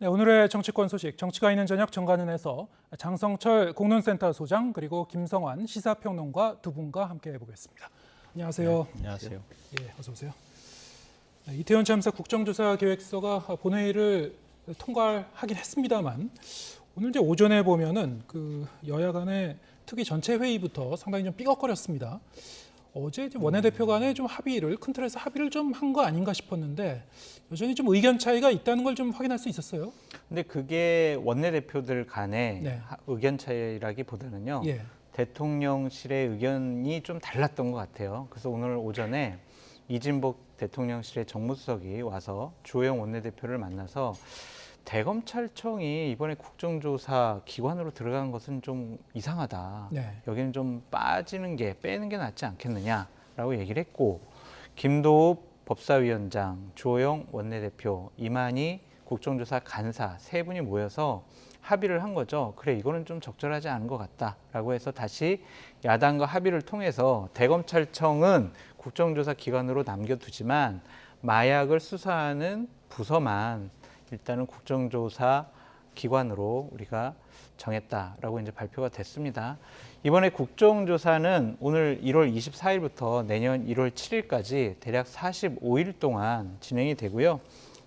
네, 오늘의 정치권 소식, 정치가 있는 저녁 정관은에서 장성철 공론센터 소장 그리고 김성환 시사평론가 두 분과 함께 해보겠습니다. 안녕하세요. 네, 안녕하세요. 예, 어서 오세요. 네, 이태원 참사 국정조사 계획서가 본회의를 통과하긴 했습니다만 오늘 이제 오전에 보면은 그 여야 간의 특위 전체 회의부터 상당히 좀 삐걱거렸습니다. 어제 원내대표 간에 좀 합의를 큰 틀에서 합의를 좀 한 거 아닌가 싶었는데 여전히 좀 의견 차이가 있다는 걸 좀 확인할 수 있었어요. 근데 그게 원내대표들 간의 네. 의견 차이라기보다는요. 예. 대통령실의 의견이 좀 달랐던 것 같아요. 그래서 오늘 오전에 이진복 대통령실의 정무수석이 와서 주호영 원내대표를 만나서 대검찰청이 이번에 국정조사 기관으로 들어간 것은 좀 이상하다. 네. 여기는 좀 빼는 게 낫지 않겠느냐라고 얘기를 했고, 김도읍 법사위원장, 주호영 원내대표, 이만희 국정조사 간사 세 분이 모여서 합의를 한 거죠. 그래, 이거는 좀 적절하지 않은 것 같다라고 해서 다시 야당과 합의를 통해서 대검찰청은 국정조사 기관으로 남겨두지만 마약을 수사하는 부서만 일단은 국정조사 기관으로 우리가 정했다라고 이제 발표가 됐습니다. 이번에 국정조사는 오늘 1월 24일부터 내년 1월 7일까지 대략 45일 동안 진행이 되고요.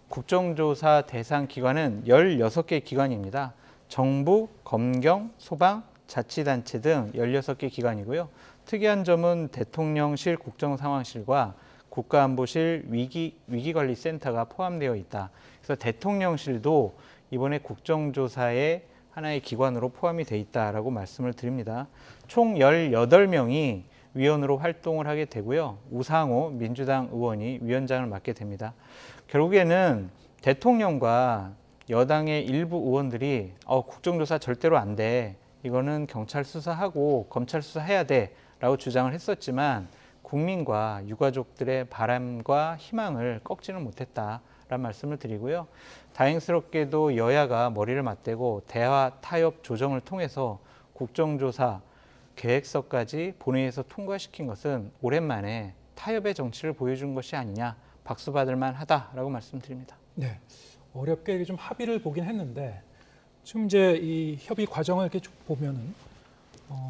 국정조사 대상 기관은 16개 기관입니다. 정부, 검경, 소방, 자치단체 등 16개 기관이고요. 특이한 점은 대통령실 국정상황실과 국가안보실 위기관리센터가 포함되어 있다. 그래서 대통령실도 이번에 국정조사의 하나의 기관으로 포함이 돼 있다라고 말씀을 드립니다. 총 18명이 위원으로 활동을 하게 되고요. 우상호 민주당 의원이 위원장을 맡게 됩니다. 결국에는 대통령과 여당의 일부 의원들이 국정조사 절대로 안 돼. 이거는 경찰 수사하고 검찰 수사해야 돼. 라고 주장을 했었지만 국민과 유가족들의 바람과 희망을 꺾지는 못했다라는 말씀을 드리고요. 다행스럽게도 여야가 머리를 맞대고 대화, 타협, 조정을 통해서 국정조사 계획서까지 본회의에서 통과시킨 것은 오랜만에 타협의 정치를 보여준 것이 아니냐, 박수 받을 만하다라고 말씀드립니다. 네, 어렵게 좀 합의를 보긴 했는데 지금 이제 이 협의 과정을 이렇게 쭉 보면은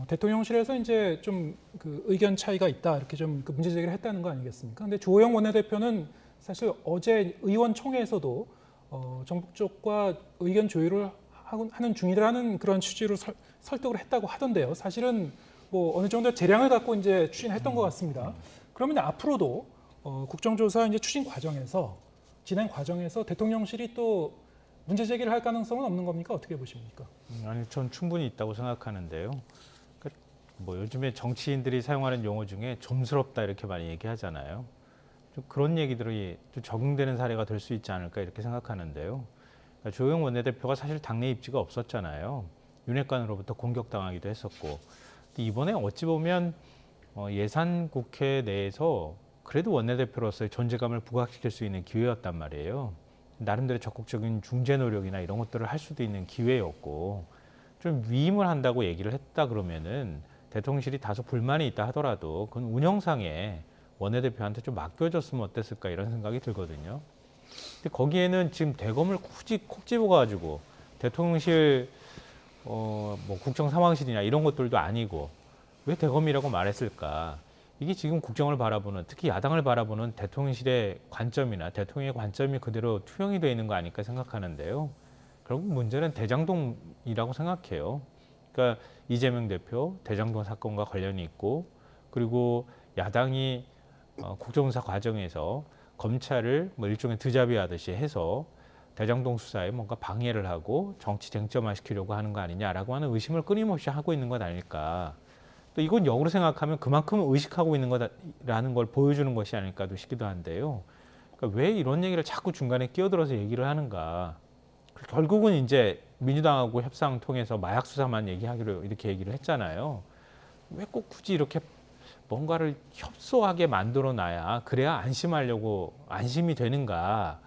대통령실에서 이제 좀 그 의견 차이가 있다 이렇게 좀 그 문제 제기를 했다는 거 아니겠습니까? 근데 주호영 원내대표는 사실 어제 의원총회에서도 정부 쪽과 의견 조율을 하는 중이라는 그런 취지로 설득을 했다고 하던데요. 사실은 뭐 어느 정도 재량을 갖고 이제 추진했던 것 같습니다. 그러면 앞으로도 국정조사 이제 추진 과정에서 진행 과정에서 대통령실이 또 문제 제기를 할 가능성은 없는 겁니까? 어떻게 보십니까? 아니, 전 충분히 있다고 생각하는데요. 그러니까 뭐 요즘에 정치인들이 사용하는 용어 중에 좀스럽다 이렇게 많이 얘기하잖아요. 좀 그런 얘기들이 좀 적용되는 사례가 될 수 있지 않을까 이렇게 생각하는데요. 그러니까 주호영 원내대표가 사실 당내 입지가 없었잖아요. 윤핵관으로부터 공격당하기도 했었고. 근데 이번에 어찌 보면 예산국회 내에서 그래도 원내대표로서의 존재감을 부각시킬 수 있는 기회였단 말이에요. 나름대로 적극적인 중재 노력이나 이런 것들을 할 수도 있는 기회였고, 좀 위임을 한다고 얘기를 했다 그러면은 대통령실이 다소 불만이 있다 하더라도 그건 운영상에 원내대표한테 좀 맡겨줬으면 어땠을까 이런 생각이 들거든요. 근데 거기에는 지금 대검을 굳이 콕 집어가지고 대통령실 뭐 국정상황실이나 이런 것들도 아니고 왜 대검이라고 말했을까? 이게 지금 국정을 바라보는, 특히 야당을 바라보는 대통령실의 관점이나 대통령의 관점이 그대로 투영이 되어 있는 거 아닐까 생각하는데요. 결국 문제는 대장동이라고 생각해요. 그러니까 이재명 대표 대장동 사건과 관련이 있고, 그리고 야당이 국정조사 과정에서 검찰을 뭐 일종의 드자비하듯이 해서 대장동 수사에 뭔가 방해를 하고 정치 쟁점화시키려고 하는 거 아니냐라고 하는 의심을 끊임없이 하고 있는 것 아닐까. 또 이건 역으로 생각하면 그만큼 의식하고 있는 거라는 걸 보여주는 것이 아닐까도 싶기도 한데요. 그러니까 왜 이런 얘기를 자꾸 중간에 끼어들어서 얘기를 하는가. 결국은 이제 민주당하고 협상 통해서 마약 수사만 얘기하기로 이렇게 얘기를 했잖아요. 왜 꼭 굳이 이렇게 뭔가를 협소하게 만들어 놔야 그래야 안심이 되는가.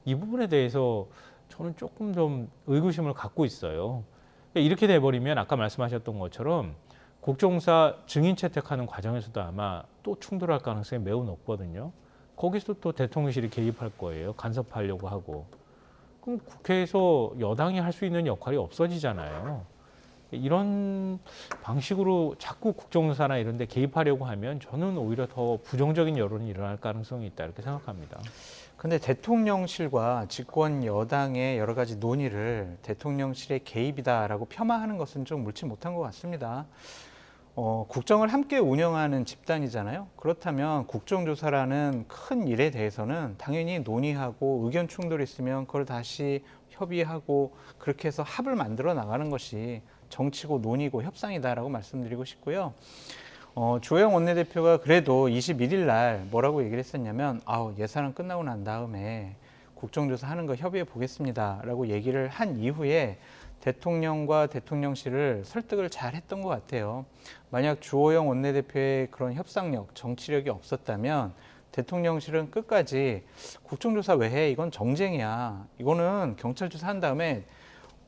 이 부분에 대해서 저는 조금 좀 의구심을 갖고 있어요. 그러니까 이렇게 돼버리면 아까 말씀하셨던 것처럼 국정조사 증인 채택하는 과정에서도 아마 또 충돌할 가능성이 매우 높거든요. 거기서 또 대통령실이 개입할 거예요. 간섭하려고 하고. 그럼 국회에서 여당이 할 수 있는 역할이 없어지잖아요. 이런 방식으로 자꾸 국정조사나 이런 데 개입하려고 하면 저는 오히려 더 부정적인 여론이 일어날 가능성이 있다 이렇게 생각합니다. 근데 대통령실과 집권 여당의 여러 가지 논의를 대통령실의 개입이다라고 폄하하는 것은 좀 옳지 못한 것 같습니다. 국정을 함께 운영하는 집단이잖아요. 그렇다면 국정조사라는 큰 일에 대해서는 당연히 논의하고 의견 충돌이 있으면 그걸 다시 협의하고 그렇게 해서 합을 만들어 나가는 것이 정치고 논의고 협상이다라고 말씀드리고 싶고요. 주호영 원내대표가 그래도 21일 날 뭐라고 얘기를 했었냐면 예산은 끝나고 난 다음에 국정조사 하는 거 협의해 보겠습니다라고 얘기를 한 이후에 대통령과 대통령실을 설득을 잘 했던 것 같아요. 만약 주호영 원내대표의 그런 협상력, 정치력이 없었다면 대통령실은 끝까지 국정조사 왜 해? 이건 정쟁이야. 이거는 경찰 조사한 다음에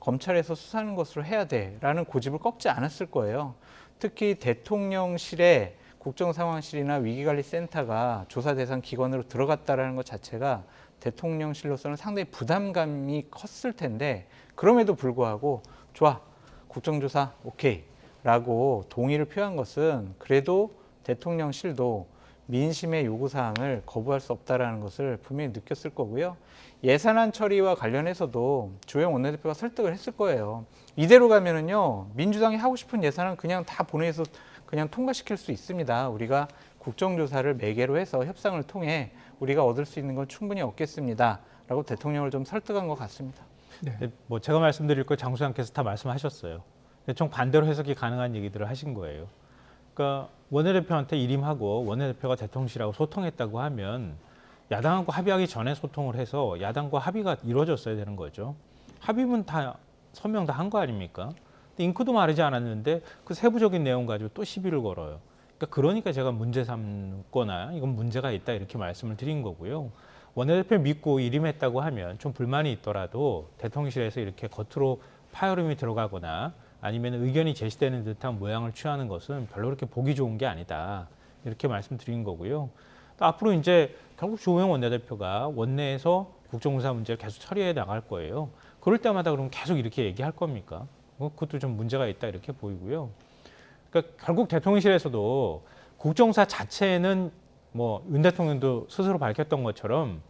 검찰에서 수사하는 것으로 해야 돼 라는 고집을 꺾지 않았을 거예요. 특히 대통령실의 국정상황실이나 위기관리센터가 조사 대상 기관으로 들어갔다는 것 자체가 대통령실로서는 상당히 부담감이 컸을 텐데 그럼에도 불구하고 좋아, 국정조사 오케이 라고 동의를 표한 것은 그래도 대통령실도 민심의 요구사항을 거부할 수 없다는 것을 분명히 느꼈을 거고요. 예산안 처리와 관련해서도 주호영 원내대표가 설득을 했을 거예요. 이대로 가면은요, 민주당이 하고 싶은 예산은 그냥 다 본회의에서 그냥 통과시킬 수 있습니다. 우리가 국정조사를 매개로 해서 협상을 통해 우리가 얻을 수 있는 건 충분히 얻겠습니다. 라고 대통령을 좀 설득한 것 같습니다. 네. 뭐 제가 말씀드릴 거 장수장께서 다 말씀하셨어요. 정 반대로 해석이 가능한 얘기들을 하신 거예요. 그러니까 원내대표한테 일임하고 원내대표가 대통령실하고 소통했다고 하면 야당하고 합의하기 전에 소통을 해서 야당과 합의가 이루어졌어야 되는 거죠. 합의문 다 서명 다 한 거 아닙니까? 근데 잉크도 마르지 않았는데 그 세부적인 내용 가지고 또 시비를 걸어요. 그러니까 제가 문제 삼거나 이건 문제가 있다 이렇게 말씀을 드린 거고요. 원내대표 믿고 일임했다고 하면 좀 불만이 있더라도 대통령실에서 이렇게 겉으로 파열음이 들어가거나 아니면 의견이 제시되는 듯한 모양을 취하는 것은 별로 그렇게 보기 좋은 게 아니다. 이렇게 말씀드린 거고요. 또 앞으로 이제 결국 주호영 원내대표가 원내에서 국정조사 문제를 계속 처리해 나갈 거예요. 그럴 때마다 그럼 계속 이렇게 얘기할 겁니까? 그것도 좀 문제가 있다 이렇게 보이고요. 그러니까 결국 대통령실에서도 국정조사 자체는 뭐 윤 대통령도 스스로 밝혔던 것처럼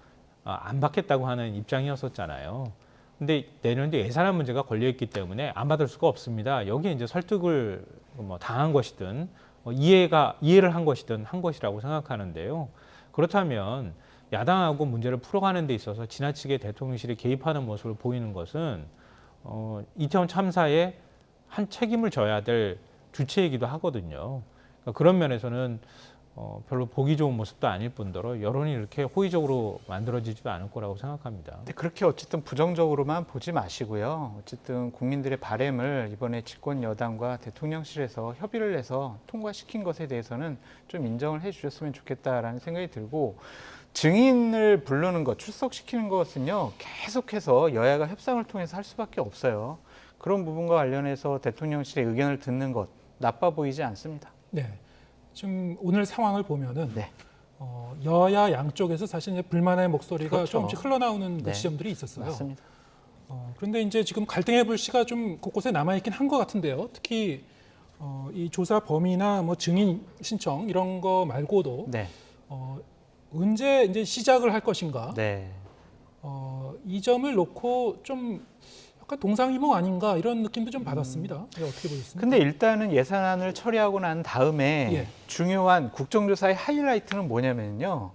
안 받겠다고 하는 입장이었었잖아요. 근데 내년도 예산안 문제가 걸려있기 때문에 안 받을 수가 없습니다. 여기에 이제 설득을 뭐 당한 것이든 이해를 한 것이든 한 것이라고 생각하는데요. 그렇다면 야당하고 문제를 풀어가는 데 있어서 지나치게 대통령실이 개입하는 모습을 보이는 것은 이태원 참사에 한 책임을 져야 될 주체이기도 하거든요. 그러니까 그런 면에서는 별로 보기 좋은 모습도 아닐 뿐더러 여론이 이렇게 호의적으로 만들어지지도 않을 거라고 생각합니다. 근데 그렇게 어쨌든 부정적으로만 보지 마시고요. 어쨌든 국민들의 바람을 이번에 집권 여당과 대통령실에서 협의를 해서 통과시킨 것에 대해서는 좀 인정을 해주셨으면 좋겠다라는 생각이 들고 증인을 부르는 것, 출석시키는 것은요. 계속해서 여야가 협상을 통해서 할 수밖에 없어요. 그런 부분과 관련해서 대통령실의 의견을 듣는 것 나빠 보이지 않습니다. 네. 지금 오늘 상황을 보면은 네. 여야 양쪽에서 사실 이제 불만의 목소리가 그렇죠. 조금씩 흘러나오는 그 네. 지점들이 있었어요. 맞습니다. 그런데 이제 지금 갈등의 불씨가 좀 곳곳에 남아 있긴 한 것 같은데요. 특히 이 조사 범위나 뭐 증인 신청 이런 거 말고도 네. 언제 이제 시작을 할 것인가? 네. 이 점을 놓고 좀 약간 동상이몽 아닌가 이런 느낌도 좀 받았습니다. 네, 어떻게 보셨습니까? 근데 일단은 예산안을 처리하고 난 다음에 예. 중요한 국정조사의 하이라이트는 뭐냐면요.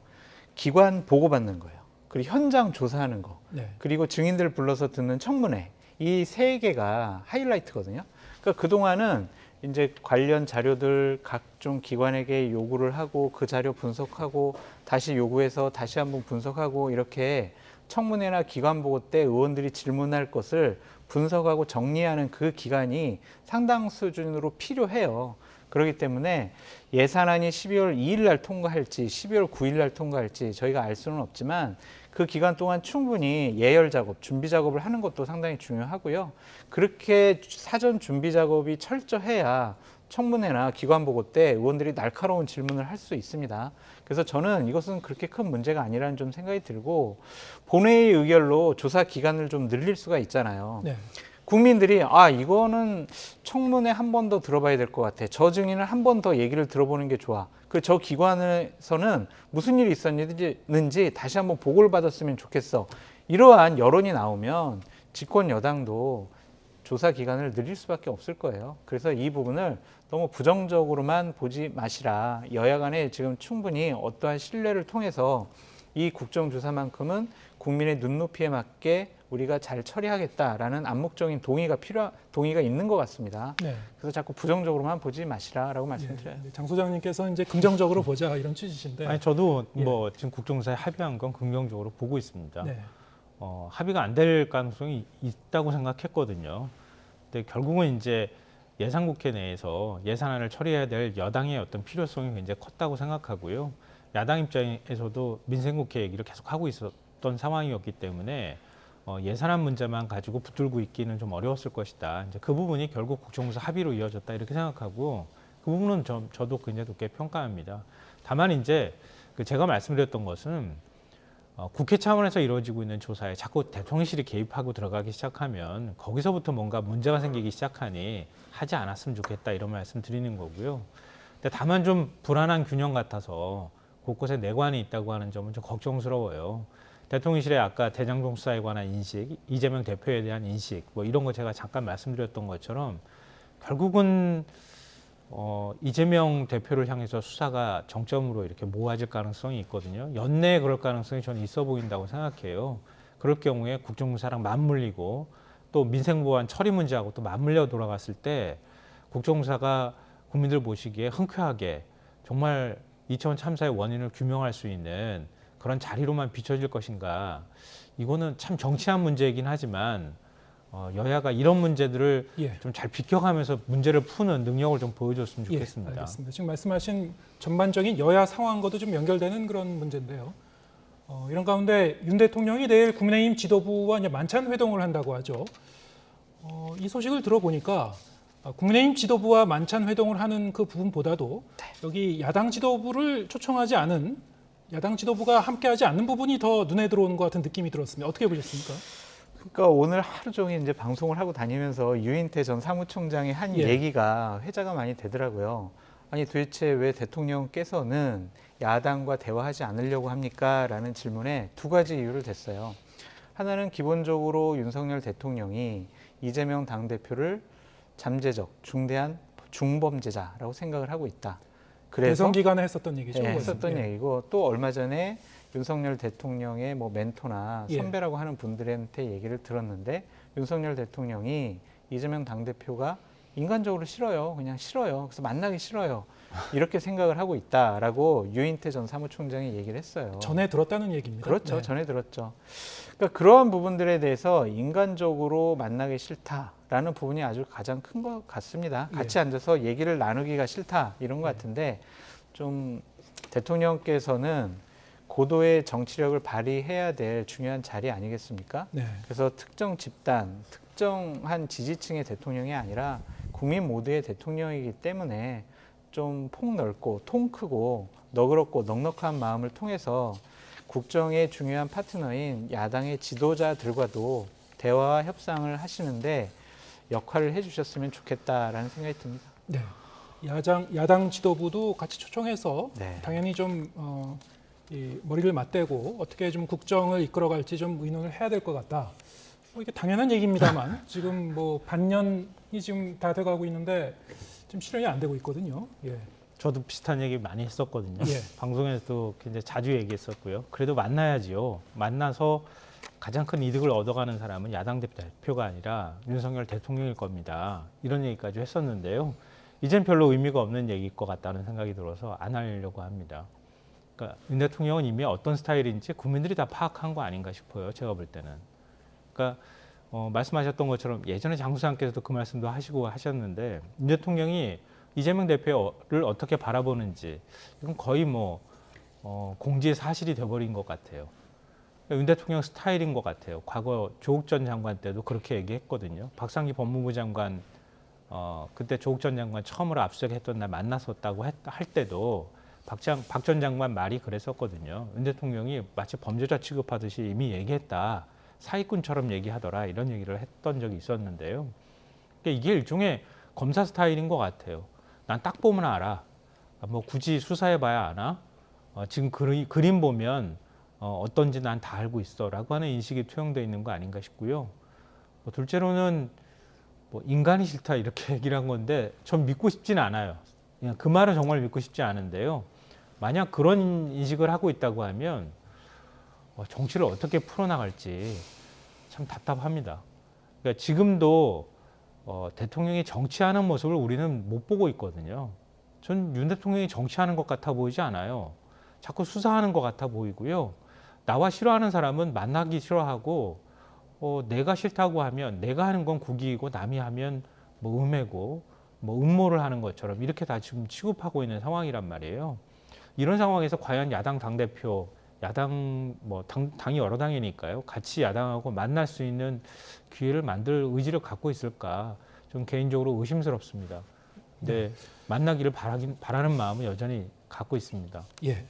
기관 보고받는 거예요. 그리고 현장 조사하는 거. 네. 그리고 증인들 불러서 듣는 청문회. 이 세 개가 하이라이트거든요. 그러니까 그동안은 이제 관련 자료들 각종 기관에게 요구를 하고 그 자료 분석하고 다시 요구해서 다시 한번 분석하고 이렇게 청문회나 기관 보고 때 의원들이 질문할 것을 분석하고 정리하는 그 기간이 상당 수준으로 필요해요. 그렇기 때문에 예산안이 12월 2일 날 통과할지 12월 9일 날 통과할지 저희가 알 수는 없지만 그 기간 동안 충분히 예열 작업, 준비 작업을 하는 것도 상당히 중요하고요. 그렇게 사전 준비 작업이 철저해야 청문회나 기관 보고 때 의원들이 날카로운 질문을 할 수 있습니다. 그래서 저는 이것은 그렇게 큰 문제가 아니라는 좀 생각이 들고 본회의 의결로 조사 기간을 좀 늘릴 수가 있잖아요. 네. 국민들이 이거는 청문회 한 번 더 들어봐야 될 것 같아. 저 증인을 한 번 더 얘기를 들어보는 게 좋아. 그 저 기관에서는 무슨 일이 있었는지 다시 한번 보고를 받았으면 좋겠어. 이러한 여론이 나오면 집권 여당도 조사 기간을 늘릴 수밖에 없을 거예요. 그래서 이 부분을 너무 부정적으로만 보지 마시라. 여야 간에 지금 충분히 어떠한 신뢰를 통해서 이 국정조사만큼은 국민의 눈높이에 맞게 우리가 잘 처리하겠다라는 암묵적인 동의가 있는 것 같습니다. 네. 그래서 자꾸 부정적으로만 보지 마시라라고 말씀드려요. 장 소장님께서 이제 긍정적으로 보자 이런 취지신데. 아니 저도 뭐 지금 국정조사에 합의한 건 긍정적으로 보고 있습니다. 네. 합의가 안 될 가능성이 있다고 생각했거든요. 근데 결국은 이제 예산국회 내에서 예산안을 처리해야 될 여당의 어떤 필요성이 굉장히 컸다고 생각하고요. 야당 입장에서도 민생국회 얘기를 계속 하고 있었던 상황이었기 때문에 예산안 문제만 가지고 붙들고 있기는 좀 어려웠을 것이다. 이제 그 부분이 결국 국정조사 합의로 이어졌다 이렇게 생각하고 그 부분은 저도 굉장히 높게 평가합니다. 다만 이제 제가 말씀드렸던 것은 국회 차원에서 이루어지고 있는 조사에 자꾸 대통령실이 개입하고 들어가기 시작하면 거기서부터 뭔가 문제가 생기기 시작하니 하지 않았으면 좋겠다 이런 말씀 드리는 거고요. 근데 다만 좀 불안한 균형 같아서 곳곳에 내관이 있다고 하는 점은 좀 걱정스러워요. 대통령실의 아까 대장동 수사에 관한 인식, 이재명 대표에 대한 인식, 뭐 이런 거 제가 잠깐 말씀드렸던 것처럼 결국은 이재명 대표를 향해서 수사가 정점으로 이렇게 모아질 가능성이 있거든요. 연내에 그럴 가능성이 저는 있어 보인다고 생각해요. 그럴 경우에 국정조사랑 맞물리고 또 민생보안 처리 문제하고 또 맞물려 돌아갔을 때 국정조사가 국민들 보시기에 흔쾌하게 정말 이태원 참사의 원인을 규명할 수 있는 그런 자리로만 비춰질 것인가. 이거는 참 정치한 문제이긴 하지만 여야가 이런 문제들을 좀 잘 비껴가면서 문제를 푸는 능력을 좀 보여줬으면 좋겠습니다. 알겠습니다. 지금 말씀하신 전반적인 여야 상황과도 좀 연결되는 그런 문제인데요. 이런 가운데 윤 대통령이 내일 국민의힘 지도부와 이제 만찬 회동을 한다고 하죠. 이 소식을 들어보니까 국민의힘 지도부와 만찬 회동을 하는 그 부분보다도 여기 야당 지도부를 초청하지 않은 야당 지도부가 함께하지 않는 부분이 더 눈에 들어오는 것 같은 느낌이 들었습니다. 어떻게 보셨습니까? 그러니까 오늘 하루 종일 이제 방송을 하고 다니면서 유인태 전 사무총장의 한 얘기가 회자가 많이 되더라고요. 아니 도대체 왜 대통령께서는 야당과 대화하지 않으려고 합니까? 라는 질문에 두 가지 이유를 댔어요. 하나는 기본적으로 윤석열 대통령이 이재명 당대표를 잠재적 중대한 중범죄자라고 생각을 하고 있다. 그래서 대선 기간에 했었던 얘기죠. 했었던 얘기고 또 얼마 전에 윤석열 대통령의 뭐 멘토나 선배라고 하는 분들한테 얘기를 들었는데 윤석열 대통령이 이재명 당대표가 인간적으로 싫어요. 그냥 싫어요. 그래서 만나기 싫어요. 이렇게 생각을 하고 있다라고 유인태 전 사무총장이 얘기를 했어요. 전에 들었다는 얘기입니다. 그렇죠. 네. 전에 들었죠. 그러니까 그러한 부분들에 대해서 인간적으로 만나기 싫다라는 부분이 아주 가장 큰 것 같습니다. 같이 앉아서 얘기를 나누기가 싫다 이런 것 같은데 좀 대통령께서는 고도의 정치력을 발휘해야 될 중요한 자리 아니겠습니까? 네. 그래서 특정 집단, 특정한 지지층의 대통령이 아니라 국민 모두의 대통령이기 때문에 좀 폭넓고 통 크고 너그럽고 넉넉한 마음을 통해서 국정의 중요한 파트너인 야당의 지도자들과도 대화와 협상을 하시는데 역할을 해주셨으면 좋겠다라는 생각이 듭니다. 네. 야당 지도부도 같이 초청해서 네. 당연히 좀 이 머리를 맞대고 어떻게 좀 국정을 이끌어갈지 좀 의논을 해야 될 것 같다. 이게 당연한 얘기입니다만 지금 뭐 반년이 지금 다 돼가고 있는데 지금 실현이 안 되고 있거든요. 예. 저도 비슷한 얘기 많이 했었거든요. 예. 방송에서도 굉장히 자주 얘기했었고요. 그래도 만나야지요. 만나서 가장 큰 이득을 얻어가는 사람은 야당 대표가 아니라 윤석열 대통령일 겁니다. 이런 얘기까지 했었는데요. 이젠 별로 의미가 없는 얘기일 것 같다는 생각이 들어서 안 하려고 합니다. 그러니까 윤 대통령은 이미 어떤 스타일인지 국민들이 다 파악한 거 아닌가 싶어요. 제가 볼 때는. 그러니까 말씀하셨던 것처럼 예전에 장 소장께서도 그 말씀도 하시고 하셨는데 윤 대통령이 이재명 대표를 어떻게 바라보는지 이건 거의 뭐 공지의 사실이 돼버린 것 같아요. 윤 대통령 스타일인 것 같아요. 과거 조국 전 장관 때도 그렇게 얘기했거든요. 박상기 법무부 장관 그때 조국 전 장관 처음으로 압수수색했던 날 만났었다고 할 때도 박 전 장관 말이 그랬었거든요. 윤 대통령이 마치 범죄자 취급하듯이 이미 얘기했다. 사기꾼처럼 얘기하더라. 이런 얘기를 했던 적이 있었는데요. 그러니까 이게 일종의 검사 스타일인 것 같아요. 난 딱 보면 알아. 뭐 굳이 수사해봐야 아나? 지금 그림 보면 어떤지 난 다 알고 있어라고 하는 인식이 투영되어 있는 거 아닌가 싶고요. 둘째로는 뭐 인간이 싫다 이렇게 얘기를 한 건데 전 믿고 싶지는 않아요. 그냥 그 말은 정말 믿고 싶지 않은데요. 만약 그런 인식을 하고 있다고 하면 정치를 어떻게 풀어나갈지 참 답답합니다. 그러니까 지금도 대통령이 정치하는 모습을 우리는 못 보고 있거든요. 전 윤 대통령이 정치하는 것 같아 보이지 않아요. 자꾸 수사하는 것 같아 보이고요. 나와 싫어하는 사람은 만나기 싫어하고 내가 싫다고 하면 내가 하는 건 국익이고 남이 하면 뭐 음해고 뭐 음모를 하는 것처럼 이렇게 다 지금 취급하고 있는 상황이란 말이에요. 이런 상황에서 과연 야당 당대표, 야당 당이 여러 당이니까요. 같이 야당하고 만날 수 있는 기회를 만들 의지를 갖고 있을까? 좀 개인적으로 의심스럽습니다. 근데 만나기를 바라는 마음은 여전히 갖고 있습니다. 예.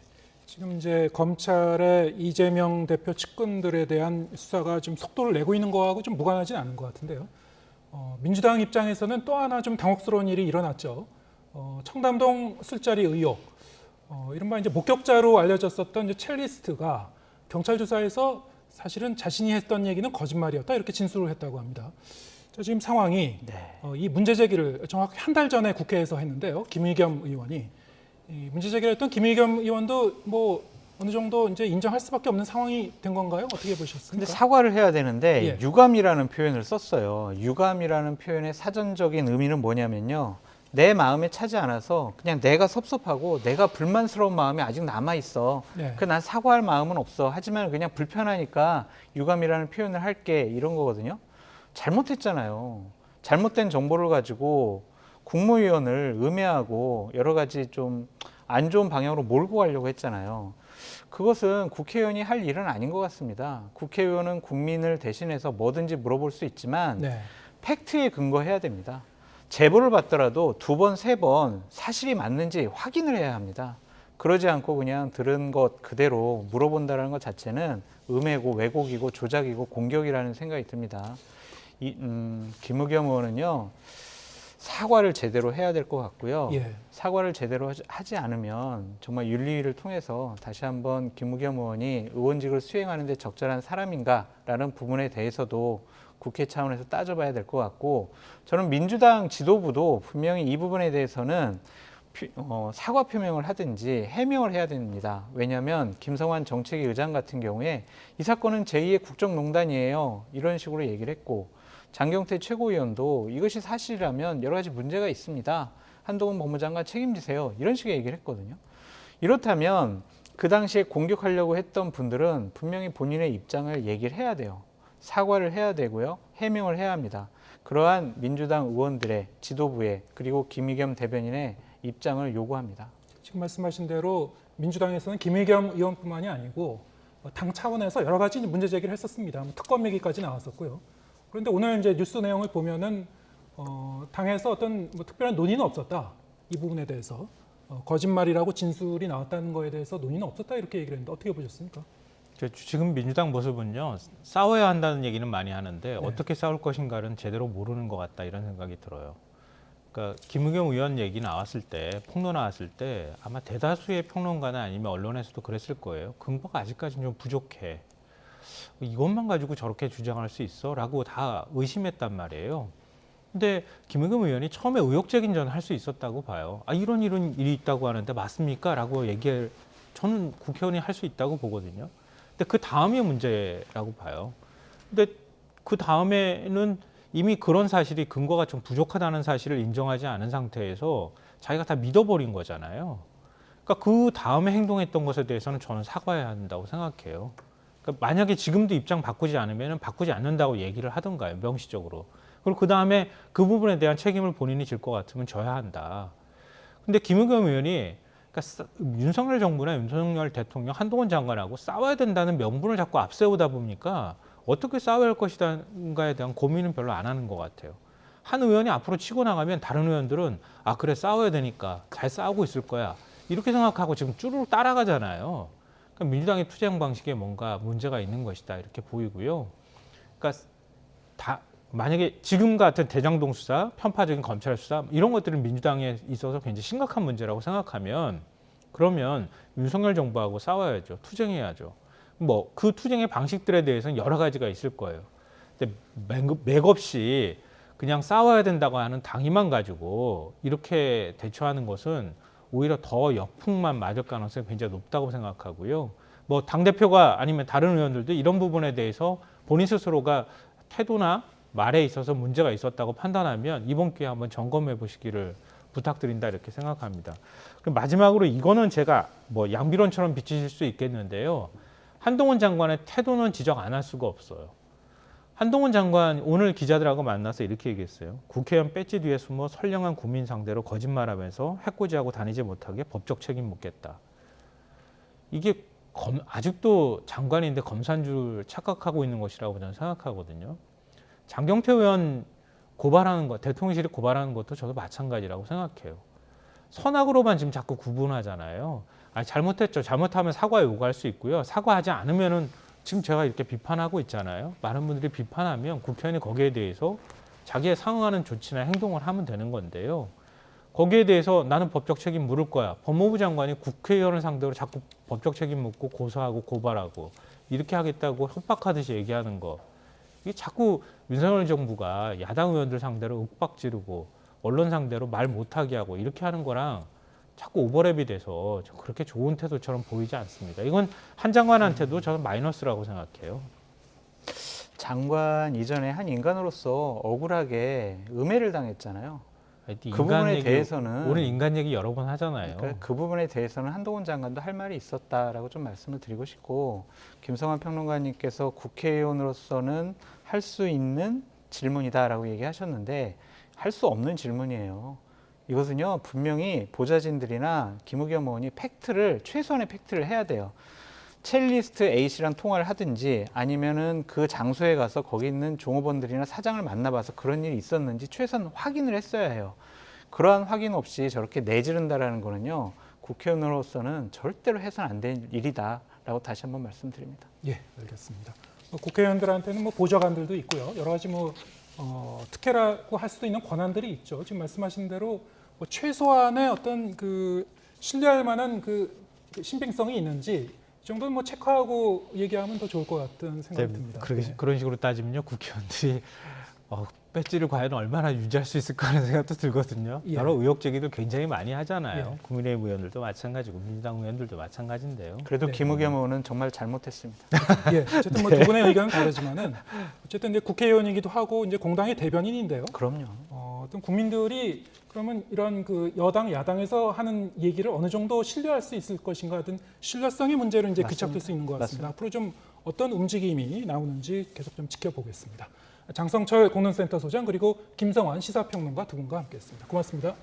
지금 이제 검찰의 이재명 대표 측근들에 대한 수사가 좀 속도를 내고 있는 거하고 좀 무관하진 않은 것 같은데요. 민주당 입장에서는 또 하나 좀 당혹스러운 일이 일어났죠. 청담동 술자리 의혹. 이른바 이제 목격자로 알려졌었던 이제 첼리스트가 경찰 조사에서 사실은 자신이 했던 얘기는 거짓말이었다 이렇게 진술을 했다고 합니다. 지금 상황이 이 문제 제기를 정확히 한 달 전에 국회에서 했는데요. 김의겸 의원이 이 문제 제기를 했던 김의겸 의원도 뭐 어느 정도 이제 인정할 수밖에 없는 상황이 된 건가요? 어떻게 보셨습니까? 근데 사과를 해야 되는데 예. 유감이라는 표현을 썼어요. 유감이라는 표현의 사전적인 의미는 뭐냐면요. 내 마음에 차지 않아서 그냥 내가 섭섭하고 내가 불만스러운 마음이 아직 남아 있어. 네. 난 사과할 마음은 없어. 하지만 그냥 불편하니까 유감이라는 표현을 할게 이런 거거든요. 잘못했잖아요. 잘못된 정보를 가지고 국무위원을 음해하고 여러 가지 좀 안 좋은 방향으로 몰고 가려고 했잖아요. 그것은 국회의원이 할 일은 아닌 것 같습니다. 국회의원은 국민을 대신해서 뭐든지 물어볼 수 있지만 네. 팩트에 근거해야 됩니다. 제보를 받더라도 2번, 3번 사실이 맞는지 확인을 해야 합니다. 그러지 않고 그냥 들은 것 그대로 물어본다는 것 자체는 음해고 왜곡이고 조작이고 공격이라는 생각이 듭니다. 김의겸 의원은요. 사과를 제대로 해야 될 것 같고요. 예. 사과를 제대로 하지 않으면 정말 윤리위를 통해서 다시 한번 김의겸 의원이 의원직을 수행하는 데 적절한 사람인가라는 부분에 대해서도 국회 차원에서 따져봐야 될 것 같고 저는 민주당 지도부도 분명히 이 부분에 대해서는 사과 표명을 하든지 해명을 해야 됩니다. 왜냐하면 김성환 정책위 의장 같은 경우에 이 사건은 제2의 국정농단이에요. 이런 식으로 얘기를 했고 장경태 최고위원도 이것이 사실이라면 여러 가지 문제가 있습니다. 한동훈 법무장관 책임지세요. 이런 식의 얘기를 했거든요. 이렇다면 그 당시에 공격하려고 했던 분들은 분명히 본인의 입장을 얘기를 해야 돼요. 사과를 해야 되고요. 해명을 해야 합니다. 그러한 민주당 의원들의 지도부의 그리고 김의겸 대변인의 입장을 요구합니다. 지금 말씀하신 대로 민주당에서는 김의겸 의원뿐만이 아니고 당 차원에서 여러 가지 문제 제기를 했었습니다. 특검 얘기까지 나왔었고요. 그런데 오늘 이제 뉴스 내용을 보면은 당에서 어떤 특별한 논의는 없었다. 이 부분에 대해서 거짓말이라고 진술이 나왔다는 거에 대해서 논의는 없었다 이렇게 얘기를 했는데 어떻게 보셨습니까? 지금 민주당 모습은요. 싸워야 한다는 얘기는 많이 하는데 네. 어떻게 싸울 것인가는 제대로 모르는 것 같다 이런 생각이 들어요. 그러니까 김의겸 의원 얘기 나왔을 때 폭로 나왔을 때 아마 대다수의 평론가나 아니면 언론에서도 그랬을 거예요. 근거가 아직까지는 좀 부족해. 이것만 가지고 저렇게 주장할 수 있어? 라고 다 의심했단 말이에요. 근데 김의겸 의원이 처음에 의혹 제기는 할 수 있었다고 봐요. 이런 일이 있다고 하는데 맞습니까? 라고 저는 국회의원이 할 수 있다고 보거든요. 근데 그 다음이 문제라고 봐요. 근데 그 다음에는 이미 그런 사실이 근거가 좀 부족하다는 사실을 인정하지 않은 상태에서 자기가 다 믿어버린 거잖아요. 그러니까 그 다음에 행동했던 것에 대해서는 저는 사과해야 한다고 생각해요. 그러니까 만약에 지금도 입장 바꾸지 않으면 바꾸지 않는다고 얘기를 하던가요, 명시적으로. 그리고 그 다음에 그 부분에 대한 책임을 본인이 질 것 같으면 져야 한다. 근데 김의겸 의원이 그러니까 윤석열 정부나 윤석열 대통령, 한동훈 장관하고 싸워야 된다는 명분을 자꾸 앞세우다 보니까 어떻게 싸워야 할 것인가에 대한 고민은 별로 안 하는 것 같아요. 한 의원이 앞으로 치고 나가면 다른 의원들은 아 그래 싸워야 되니까 잘 싸우고 있을 거야 이렇게 생각하고 지금 쭈루룩 따라가잖아요. 그러니까 민주당의 투쟁 방식에 뭔가 문제가 있는 것이다 이렇게 보이고요. 그러니까 만약에 지금 같은 대장동 수사, 편파적인 검찰 수사 이런 것들은 민주당에 있어서 굉장히 심각한 문제라고 생각하면 그러면 윤석열 정부하고 싸워야죠. 투쟁해야죠. 뭐 그 투쟁의 방식들에 대해서는 여러 가지가 있을 거예요. 근데 맥없이 그냥 싸워야 된다고 하는 당위만 가지고 이렇게 대처하는 것은 오히려 더 역풍만 맞을 가능성이 굉장히 높다고 생각하고요. 뭐 당대표가 아니면 다른 의원들도 이런 부분에 대해서 본인 스스로가 태도나 말에 있어서 문제가 있었다고 판단하면 이번 기회에 한번 점검해 보시기를 부탁드린다 이렇게 생각합니다. 그럼 마지막으로 이거는 제가 뭐 양비론처럼 비치실 수 있겠는데요. 한동훈 장관의 태도는 지적 안 할 수가 없어요. 한동훈 장관 오늘 기자들하고 만나서 이렇게 얘기했어요. 국회의원 배지 뒤에 숨어 선량한 국민 상대로 거짓말하면서 해코지하고 다니지 못하게 법적 책임 묻겠다. 이게 아직도 장관인데 검사인 줄 착각하고 있는 것이라고 저는 생각하거든요. 장경태 의원 고발하는 것, 대통령실이 고발하는 것도 저도 마찬가지라고 생각해요. 선악으로만 지금 자꾸 구분하잖아요. 잘못했죠. 잘못하면 사과 요구할 수 있고요. 사과하지 않으면은 지금 제가 이렇게 비판하고 있잖아요. 많은 분들이 비판하면 국회의원이 거기에 대해서 자기에 상응하는 조치나 행동을 하면 되는 건데요. 거기에 대해서 나는 법적 책임 물을 거야. 법무부 장관이 국회의원을 상대로 자꾸 법적 책임 묻고 고소하고 고발하고 이렇게 하겠다고 협박하듯이 얘기하는 거. 이게 자꾸 윤석열 정부가 야당 의원들 상대로 윽박 지르고 언론 상대로 말 못하게 하고 이렇게 하는 거랑 자꾸 오버랩이 돼서 그렇게 좋은 태도처럼 보이지 않습니다. 이건 한 장관한테도 저는 마이너스라고 생각해요. 장관 이전에 한 인간으로서 억울하게 음해를 당했잖아요. 그 부분에 대해서는 오늘 인간 얘기 여러 번 하잖아요. 그러니까 그 부분에 대해서는 한동훈 장관도 할 말이 있었다라고 좀 말씀을 드리고 싶고, 김성환 평론가님께서 국회의원으로서는 할 수 있는 질문이다라고 얘기하셨는데 할 수 없는 질문이에요. 이것은요 분명히 보좌진들이나 김우겸 의원이 최소한의 팩트를 해야 돼요. 첼리스트 A씨랑 통화를 하든지 아니면은 그 장소에 가서 거기 있는 종업원들이나 사장을 만나봐서 그런 일이 있었는지 최소한 확인을 했어야 해요. 그러한 확인 없이 저렇게 내지른다라는 거는요 국회의원으로서는 절대로 해서는 안 될 일이다라고 다시 한번 말씀드립니다. 예, 알겠습니다. 국회의원들한테는 뭐 보좌관들도 있고요. 여러 가지 특혜라고 할 수도 있는 권한들이 있죠. 지금 말씀하신 대로 최소한의 어떤 신뢰할 만한 신빙성이 있는지 이 정도는 체크하고 얘기하면 더 좋을 것 같은 생각이 듭니다. 그런 식으로 따지면요 국회의원들이 배지를 과연 얼마나 유지할 수 있을까 하는 생각도 들거든요. 예. 여러 의혹 제기도 굉장히 많이 하잖아요. 예. 국민의힘 의원들도 마찬가지고 민주당 의원들도 마찬가지인데요. 그래도 네. 김우겸 의원은 정말 잘못했습니다. 예, 어쨌든 두 분의 의견은 다르지만은 어쨌든 이제 국회의원이기도 하고 이제 공당의 대변인인데요. 그럼요. 어떤 국민들이 그러면 이런 여당 야당에서 하는 얘기를 어느 정도 신뢰할 수 있을 것인가 하든 신뢰성의 문제로 이제 귀착될 수 있는 것 같습니다. 앞으로 좀 어떤 움직임이 나오는지 계속 좀 지켜보겠습니다. 장성철 공론센터 소장 그리고 김성환 시사평론가 두 분과 함께했습니다. 고맙습니다.